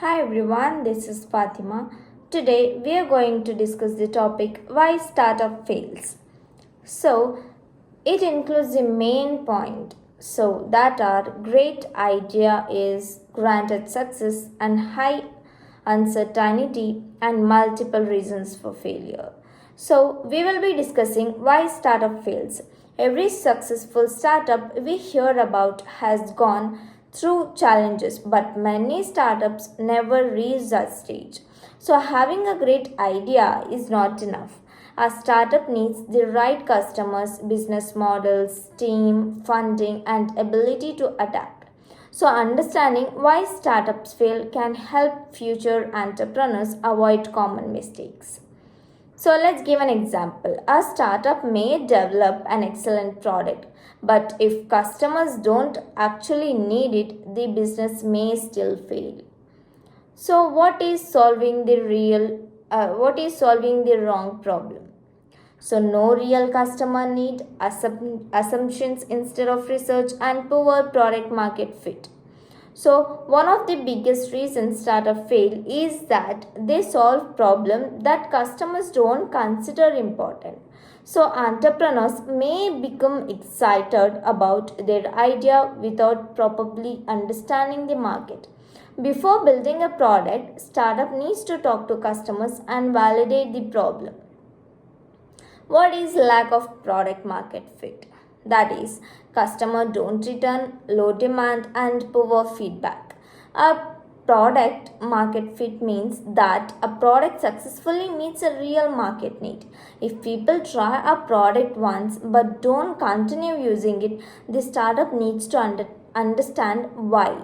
Hi everyone, this is Fatima. Today we are going to discuss the topic why startup fails. So, it includes the main point. So, that our great idea is granted success and high uncertainty and multiple reasons for failure. So, we will be discussing why startup fails. Every successful startup we hear about has gone through challenges, but many startups never reach that stage. So, having a great idea is not enough. A startup needs the right customers, business models, team, funding, and ability to adapt. So, understanding why startups fail can help future entrepreneurs avoid common mistakes. So, let's give an example. A startup may develop an excellent product, but if customers don't actually need it, the business may still fail. So, what is solving the wrong problem? So, no real customer need, assumptions instead of research, and poor product market fit. So, one of the biggest reasons startup fail is that they solve problem that customers don't consider important. So, entrepreneurs may become excited about their idea without properly understanding the market. Before building a product, startup needs to talk to customers and validate the problem. What is lack of product market fit? That is, customer don't return, low demand, and poor feedback. A product market fit means that a product successfully meets a real market need. If people try a product once but don't continue using it, the startup needs to understand why.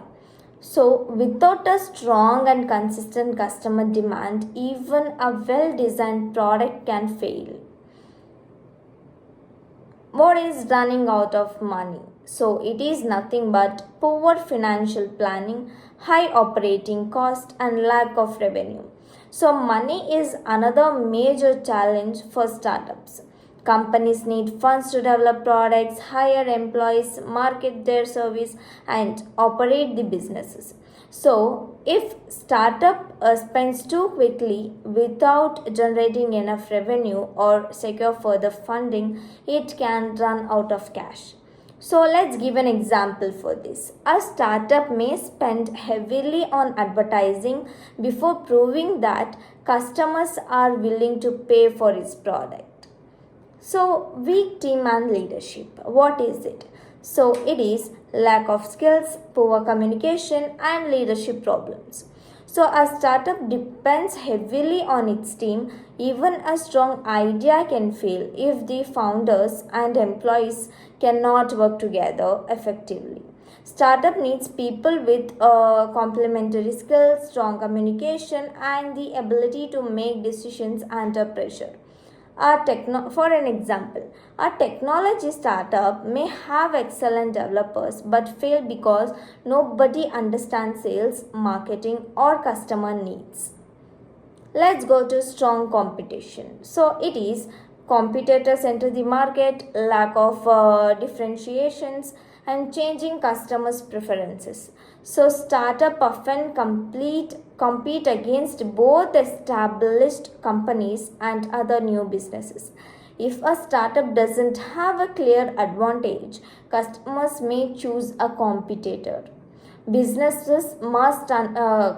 So, without a strong and consistent customer demand, even a well designed product can fail. What is running out of money? So it is nothing but poor financial planning, high operating cost, and lack of revenue. So money is another major challenge for startups. Companies need funds to develop products, hire employees, market their service, and operate the businesses. So, if startup spends too quickly without generating enough revenue or secure further funding, it can run out of cash. So, let's give an example for this. A startup may spend heavily on advertising before proving that customers are willing to pay for its product. So, weak team and leadership. What is it? So, it is lack of skills, poor communication, and leadership problems. So, a startup depends heavily on its team. Even a strong idea can fail if the founders and employees cannot work together effectively. Startup needs people with complementary skills, strong communication, and the ability to make decisions under pressure. For an example, a technology startup may have excellent developers but fail because nobody understands sales, marketing, or customer needs. Let's go to strong competition. So it is competitors enter the market, lack of differentiations, and changing customers' preferences. So startup often compete against both established companies and other new businesses. If a startup doesn't have a clear advantage, customers may choose a competitor. Businesses must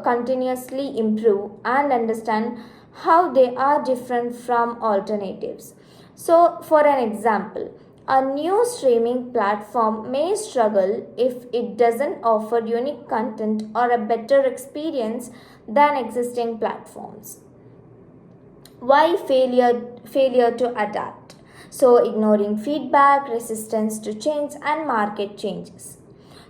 continuously improve and understand how they are different from alternatives. So, for an example, a new streaming platform may struggle if it doesn't offer unique content or a better experience than existing platforms. Why failure to adapt? So, ignoring feedback, resistance to change, and market changes.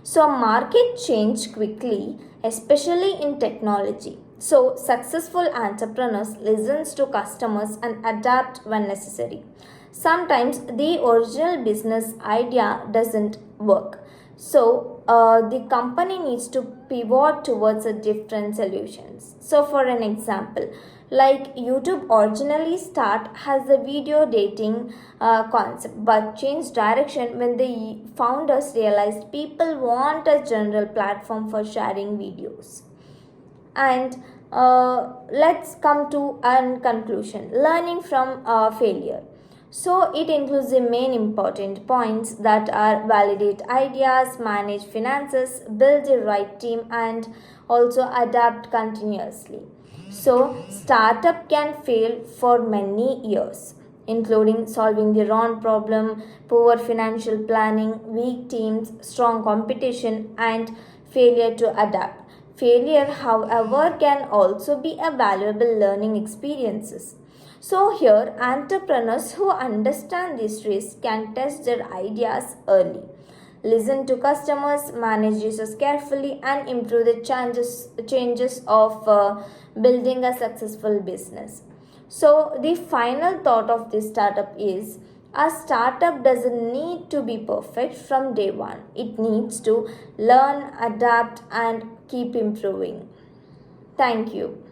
So, market change quickly, especially in technology. So, successful entrepreneurs listens to customers and adapt when necessary. Sometimes the original business idea doesn't work. So, the company needs to pivot towards a different solutions. So, for an example, like YouTube originally start as a video dating concept but changed direction when the founders realized people want a general platform for sharing videos. And let's come to a conclusion, learning from failure. So it includes the main important points that are validate ideas, manage finances, build the right team, and also adapt continuously. So startup can fail for many years, including solving the wrong problem, poor financial planning, weak teams, strong competition, and failure to adapt. Failure, however, can also be a valuable learning experiences. So here, entrepreneurs who understand this risk can test their ideas early, listen to customers, manage users carefully, and improve the changes of building a successful business. So the final thought of this startup is a startup doesn't need to be perfect from day one. It needs to learn, adapt, and keep improving. Thank you.